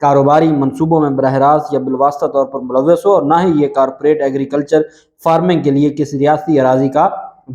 کاروباری منصوبوں میں براہ راست یا بالواسطہ طور پر ملوث ہو، اور نہ ہی یہ کارپوریٹ ایگریکلچر فارمنگ کے لیے کسی ریاستی اراضی کا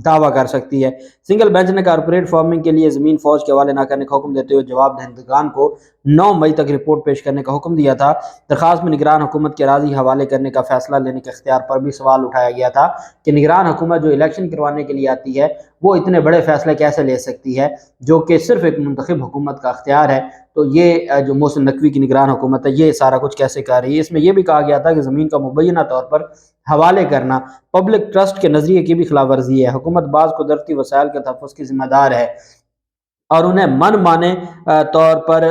دعویٰ کر سکتی ہے۔ سنگل بینچ نے کارپوریٹ فارمنگ کے لیے زمین فوج کے حوالے نہ کرنے کا حکم دیتے ہوئے جواب دہندگان کو 9 مئی تک رپورٹ پیش کرنے کا حکم دیا تھا۔ درخواست میں نگران حکومت کے اراضی حوالے کرنے کا فیصلہ لینے کے اختیار پر بھی سوال اٹھایا گیا تھا کہ نگران حکومت جو الیکشن کروانے کے لیے آتی ہے وہ اتنے بڑے فیصلے کیسے لے سکتی ہے جو کہ صرف ایک منتخب حکومت کا اختیار ہے۔ تو یہ جو محسن نقوی کی نگران حکومت ہے یہ سارا کچھ کیسے کر رہی ہے۔ اس میں یہ بھی کہا گیا تھا کہ زمین کا مبینہ طور پر حوالے کرنا پبلک ٹرسٹ کے نظریے کی بھی خلاف ورزی ہے۔ حکومت بعض قدرتی وسائل کے تحفظ کی ذمہ دار ہے اور انہیں من مانے طور پر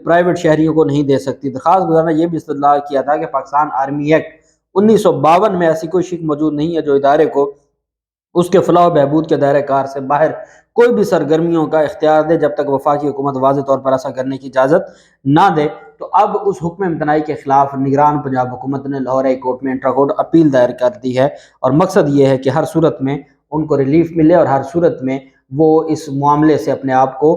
پرائیویٹ شہریوں کو نہیں دے سکتی۔ درخواست گزار نے یہ بھی استدلال کیا تھا کہ پاکستان آرمی ایکٹ 1952 میں ایسی کوئی شک موجود نہیں ہے جو ادارے کو اس کے فلاح و بہبود کے دائرہ کار سے باہر کوئی بھی سرگرمیوں کا اختیار دے جب تک وفاقی حکومت واضح طور پر ایسا کرنے کی اجازت نہ دے۔ تو اب اس حکم امتناعی کے خلاف نگران پنجاب حکومت نے لاہور ہائی کورٹ میں انٹرا کورٹ اپیل دائر کر دی ہے، اور مقصد یہ ہے کہ ہر صورت میں ان کو ریلیف ملے اور ہر صورت میں وہ اس معاملے سے اپنے آپ کو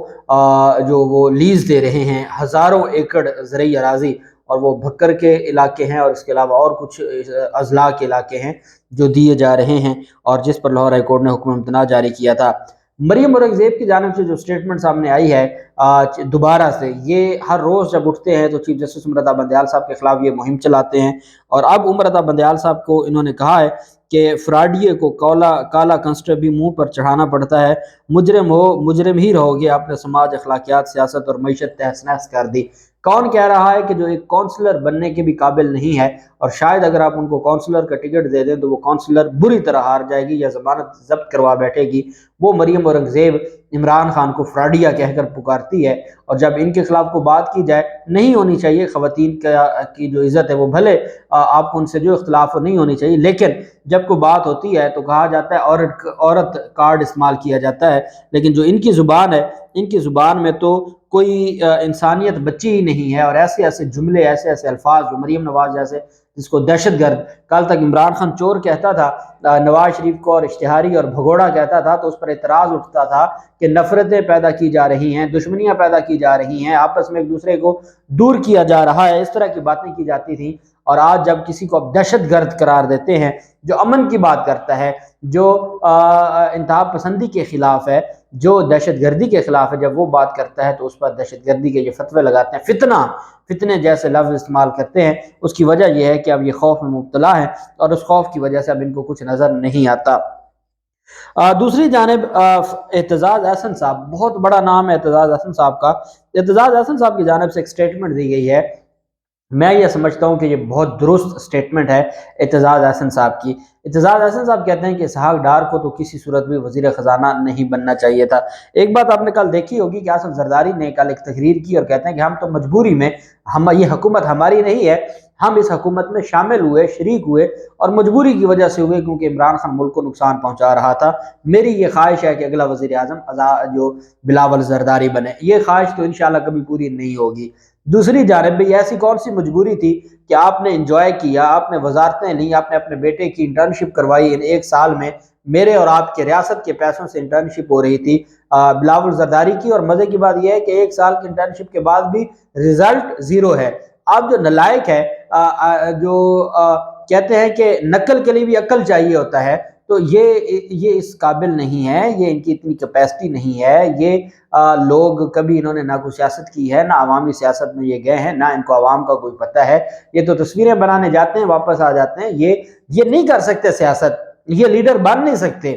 جو وہ لیز دے رہے ہیں ہزاروں ایکڑ زرعی اراضی، اور وہ بھکر کے علاقے ہیں اور اس کے علاوہ اور کچھ اضلاع کے علاقے ہیں جو دیے جا رہے ہیں، اور جس پر لاہور ہائی کورٹ نے حکم امتناع جاری کیا تھا۔ مریم اورنگزیب کی جانب سے جو سٹیٹمنٹ سامنے آئی ہے دوبارہ سے، یہ ہر روز جب اٹھتے ہیں تو چیف جسٹس عمر عطا بندیال صاحب کے خلاف یہ مہم چلاتے ہیں، اور اب عمر عطا بندیال صاحب کو انہوں نے کہا ہے کہ فراڈیے کو کالا کنسٹر بھی منہ پر چڑھانا پڑتا ہے، مجرم ہو مجرم ہی رہو گے، آپ نے سماج، اخلاقیات، سیاست اور معیشت تہس نہس کر دی۔ کون کہہ رہا ہے کہ جو ایک کونسلر بننے کے بھی قابل نہیں ہے، اور شاید اگر آپ ان کو کونسلر کا ٹکٹ دے دیں تو وہ کونسلر بری طرح ہار جائے گی یا ضمانت ضبط کروا بیٹھے گی۔ وہ مریم اورنگزیب عمران خان کو فراڈیا کہہ کر پکارتی ہے، اور جب ان کے خلاف کو بات کی جائے، نہیں ہونی چاہیے خواتین کی جو عزت ہے وہ بھلے آپ کو ان سے جو اختلاف ہو نہیں ہونی چاہیے، لیکن جب کوئی بات ہوتی ہے تو کہا جاتا ہے عورت کارڈ استعمال کیا جاتا ہے، لیکن جو ان کی زبان ہے، ان کی زبان میں تو کوئی انسانیت بچی ہی نہیں ہے، اور ایسے ایسے جملے، ایسے ایسے الفاظ جو مریم نواز جیسے جس کو دہشت گرد، کل تک عمران خان چور کہتا تھا نواز شریف کو، اور اشتہاری اور بھگوڑا کہتا تھا، تو اس پر اعتراض اٹھتا تھا کہ نفرتیں پیدا کی جا رہی ہیں، دشمنیاں پیدا کی جا رہی ہیں، آپس میں ایک دوسرے کو دور کیا جا رہا ہے، اس طرح کی باتیں کی جاتی تھیں۔ اور آج جب کسی کو اب دہشت گرد قرار دیتے ہیں، جو امن کی بات کرتا ہے، جو انتہا پسندی کے خلاف ہے، جو دہشت گردی کے خلاف ہے، جب وہ بات کرتا ہے تو اس پر دہشت گردی کے یہ فتوے لگاتے ہیں، فتنے جیسے لفظ استعمال کرتے ہیں۔ اس کی وجہ یہ ہے کہ اب یہ خوف میں مبتلا ہے، اور اس خوف کی وجہ سے اب ان کو کچھ نظر نہیں آتا۔ دوسری جانب اعتزاز احسن صاحب، بہت بڑا نام ہے اعتزاز احسن صاحب کا۔ اعتزاز احسن صاحب کی جانب سے ایک سٹیٹمنٹ دی گئی ہے، میں یہ سمجھتا ہوں کہ یہ بہت درست سٹیٹمنٹ ہے اعتزاز احسن صاحب کی۔ اعتزاز احسن صاحب کہتے ہیں کہ اسحاق ڈار کو تو کسی صورت بھی وزیر خزانہ نہیں بننا چاہیے تھا۔ ایک بات آپ نے کل دیکھی ہوگی کہ آصف زرداری نے کل ایک تقریر کی اور کہتے ہیں کہ ہم تو مجبوری میں، یہ حکومت ہماری نہیں ہے، ہم اس حکومت میں شامل ہوئے، شریک ہوئے، اور مجبوری کی وجہ سے ہوئے کیونکہ عمران خان ملک کو نقصان پہنچا رہا تھا۔ میری یہ خواہش ہے کہ اگلا وزیر اعظم جو بلاول زرداری بنے، یہ خواہش تو انشاءاللہ کبھی پوری نہیں ہوگی۔ دوسری جانب بھی ایسی کون سی مجبوری تھی کہ آپ نے انجوائے کیا، آپ نے وزارتیں لیں، آپ نے اپنے بیٹے کی انٹرنشپ کروائی، ان ایک سال میں میرے اور آپ کے ریاست کے پیسوں سے انٹرنشپ ہو رہی تھی بلاول زرداری کی، اور مزے کی بات یہ ہے کہ ایک سال کی انٹرنشپ کے بعد بھی رزلٹ زیرو ہے۔ آپ جو نلائق ہے، جو کہتے ہیں کہ نقل کے لیے بھی عقل چاہیے ہوتا ہے، تو یہ اس قابل نہیں ہے، یہ ان کی اتنی کیپیسٹی نہیں ہے، یہ لوگ کبھی انہوں نے نہ کوئی سیاست کی ہے، نہ عوامی سیاست میں یہ گئے ہیں، نہ ان کو عوام کا کوئی پتہ ہے، یہ تو تصویریں بنانے جاتے ہیں واپس آ جاتے ہیں، یہ نہیں کر سکتے سیاست، یہ لیڈر بن نہیں سکتے۔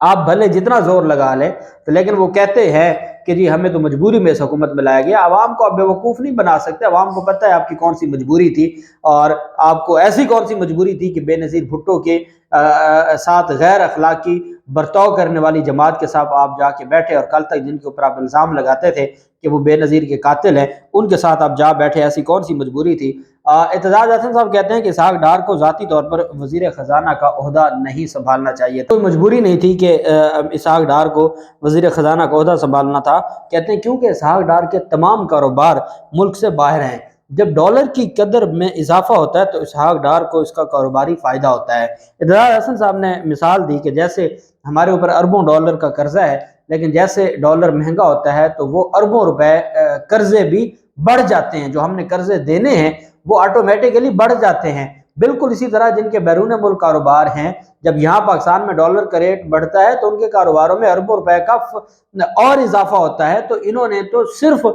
آپ بھلے جتنا زور لگا لیں، لیکن وہ کہتے ہیں کہ جی ہمیں تو مجبوری میں اس حکومت میں لایا گیا۔ عوام کو آپ بے وقوف نہیں بنا سکتے، عوام کو پتہ ہے آپ کی کون سی مجبوری تھی، اور آپ کو ایسی کون سی مجبوری تھی کہ بے نظیر بھٹو کے ساتھ غیر اخلاقی برتاؤ کرنے والی جماعت کے ساتھ آپ جا کے بیٹھے، اور کل تک جن کے اوپر آپ الزام لگاتے تھے کہ وہ بے نظیر کے قاتل ہیں، ان کے ساتھ آپ جا بیٹھے، ایسی کون سی مجبوری تھی؟ اعتزاز احسن صاحب کہتے ہیں کہ اسحاق ڈار کو ذاتی طور پر وزیر خزانہ کا عہدہ نہیں سنبھالنا چاہیے، کوئی مجبوری نہیں تھی کہ اسحاق ڈار کو وزیر خزانہ کا عہدہ سنبھالنا تھا۔ کہتے ہیں کیونکہ اسحاق ڈار کے تمام کاروبار ملک سے باہر ہیں، جب ڈالر کی قدر میں اضافہ ہوتا ہے تو اسحاق ڈار کو اس کا کاروباری فائدہ ہوتا ہے۔ اعتزاز احسن صاحب نے مثال دی کہ جیسے ہمارے اوپر اربوں ڈالر کا قرضہ ہے، لیکن جیسے ڈالر مہنگا ہوتا ہے تو وہ اربوں روپے قرضے بھی بڑھ جاتے ہیں، جو ہم نے قرضے دینے ہیں وہ آٹومیٹکلی بڑھ جاتے ہیں۔ بالکل اسی طرح جن کے بیرون ملک کاروبار ہیں، جب یہاں پاکستان میں ڈالر کا ریٹ بڑھتا ہے تو ان کے کاروباروں میں اربوں روپے کا اور اضافہ ہوتا ہے، تو انہوں نے تو صرف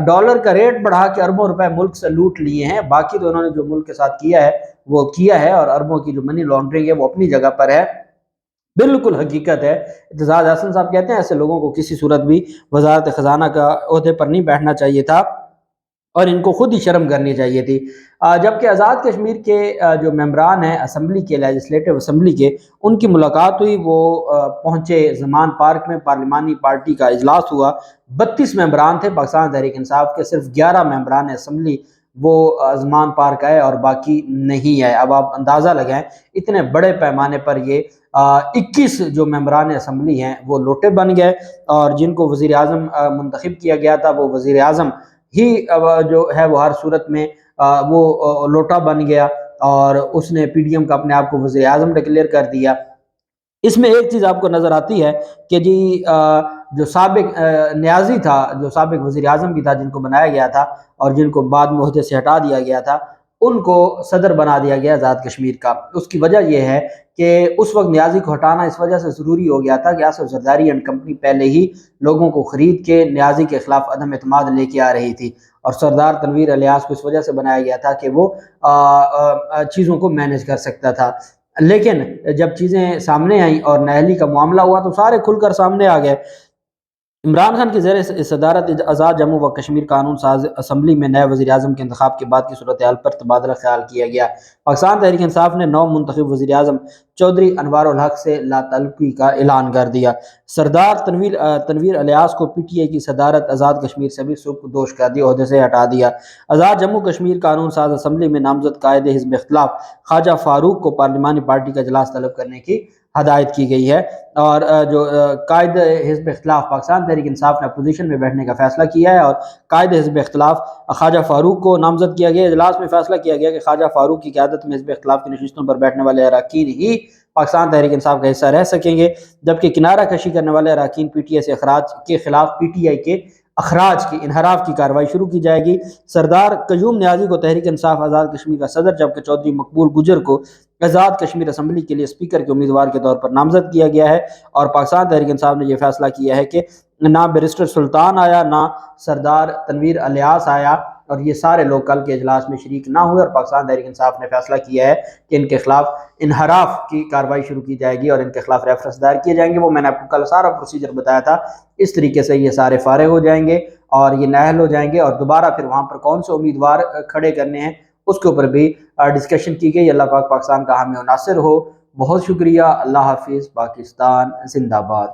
ڈالر کا ریٹ بڑھا کے اربوں روپے ملک سے لوٹ لیے ہیں، باقی تو انہوں نے جو ملک کے ساتھ کیا ہے وہ کیا ہے، اور اربوں کی جو منی لانڈرنگ ہے وہ اپنی جگہ پر ہے۔ بالکل حقیقت ہے۔ اعتزاز احسن صاحب کہتے ہیں ایسے لوگوں کو کسی صورت بھی وزارت خزانہ کا عہدے پر نہیں بیٹھنا چاہیے تھا، اور ان کو خود ہی شرم کرنی چاہیے تھی۔ جبکہ آزاد کشمیر کے جو ممبران ہیں اسمبلی کے، لیجسلیٹو اسمبلی کے، ان کی ملاقات ہوئی، وہ پہنچے زمان پارک میں، پارلیمانی پارٹی کا اجلاس ہوا، 32 ممبران تھے پاکستان تحریک انصاف کے، صرف 11 ممبران اسمبلی وہ زمان پارک آئے اور باقی نہیں آئے۔ اب آپ اندازہ لگائیں اتنے بڑے پیمانے پر یہ 21 جو ممبران اسمبلی ہیں وہ لوٹے بن گئے، اور جن کو وزیر اعظم منتخب کیا گیا تھا وہ وزیر اعظم ہی جو ہے وہ ہر صورت میں وہ لوٹا بن گیا، اور اس نے پی ڈی ایم کا اپنے آپ کو وزیر اعظم ڈکلیئر کر دیا۔ اس میں ایک چیز آپ کو نظر آتی ہے کہ جی جو سابق نیازی تھا، جو سابق وزیر اعظم بھی تھا، جن کو بنایا گیا تھا اور جن کو بعد میں عہدے سے ہٹا دیا گیا تھا، ان کو صدر بنا دیا گیا آزاد کشمیر کا۔ اس کی وجہ یہ ہے کہ اس وقت نیازی کو ہٹانا اس وجہ سے ضروری ہو گیا تھا کہ آصف زرداری اینڈ کمپنی پہلے ہی لوگوں کو خرید کے نیازی کے خلاف عدم اعتماد لے کے آ رہی تھی، اور سردار تنویر الیاس کو اس وجہ سے بنایا گیا تھا کہ وہ چیزوں کو مینج کر سکتا تھا۔ لیکن جب چیزیں سامنے آئیں اور نااہلی کا معاملہ ہوا تو سارے کھل کر سامنے آ گئے۔ عمران خان کی زیر صدارت آزاد جموں و کشمیر قانون ساز اسمبلی میں نئے وزیر اعظم کے انتخاب کے بعد کی صورتحال پر تبادلہ خیال کیا گیا۔ پاکستان تحریک انصاف نے نو منتخب وزیر اعظم چودھری انوار الحق سے لا تعلقی کا اعلان کر دیا۔ سردار تنویر الیاس کو پی ٹی آئی کی صدارت آزاد کشمیر سے بھی سبکدوش کر دیا، عہدے سے ہٹا دیا۔ آزاد جموں کشمیر قانون ساز اسمبلی میں نامزد قائد حزب اختلاف خواجہ فاروق کو پارلیمانی پارٹی کا اجلاس طلب کرنے کی ہدایت کی گئی ہے، اور جو قائد حزب اختلاف پاکستان تحریک انصاف نے اپوزیشن میں بیٹھنے کا فیصلہ کیا ہے، اور قائد حزب اختلاف خواجہ فاروق کو نامزد کیا گیا۔ اجلاس میں فیصلہ کیا گیا کہ خواجہ فاروق کی قیادت میں حزب اختلاف کی نشستوں پر بیٹھنے والے اراکین ہی پاکستان تحریک انصاف کا حصہ رہ سکیں گے، جبکہ کنارہ کشی کرنے والے اراکین پی ٹی آئی سے اخراج کے خلاف پی ٹی آئی کے اخراج کی انحراف کی کارروائی شروع کی جائے گی۔ سردار قیوم نیازی کو تحریک انصاف آزاد کشمیر کا صدر، جبکہ چودھری مقبول گجر کو آزاد کشمیر اسمبلی کے لیے اسپیکر کے امیدوار کے طور پر نامزد کیا گیا ہے، اور پاکستان تحریک انصاف نے یہ فیصلہ کیا ہے کہ نہ بیرسٹر سلطان آیا، نہ سردار تنویر الیاس آیا، اور یہ سارے لوگ کل کے اجلاس میں شریک نہ ہوئے، اور پاکستان تحریک انصاف نے فیصلہ کیا ہے کہ ان کے خلاف انحراف کی کارروائی شروع کی جائے گی اور ان کے خلاف ریفرنس دائر کیے جائیں گے۔ وہ میں نے آپ کو کل سارا پروسیجر بتایا تھا، اس طریقے سے یہ سارے فارغ ہو جائیں گے اور یہ نااہل ہو جائیں گے، اور دوبارہ پھر وہاں پر کون سے امیدوار کھڑے کرنے ہیں اس کے اوپر بھی ڈسکشن کی گئی۔ اللہ پاک پاکستان کا حامی و ناصر ہو۔ بہت شکریہ۔ اللہ حافظ۔ پاکستان زندہ باد۔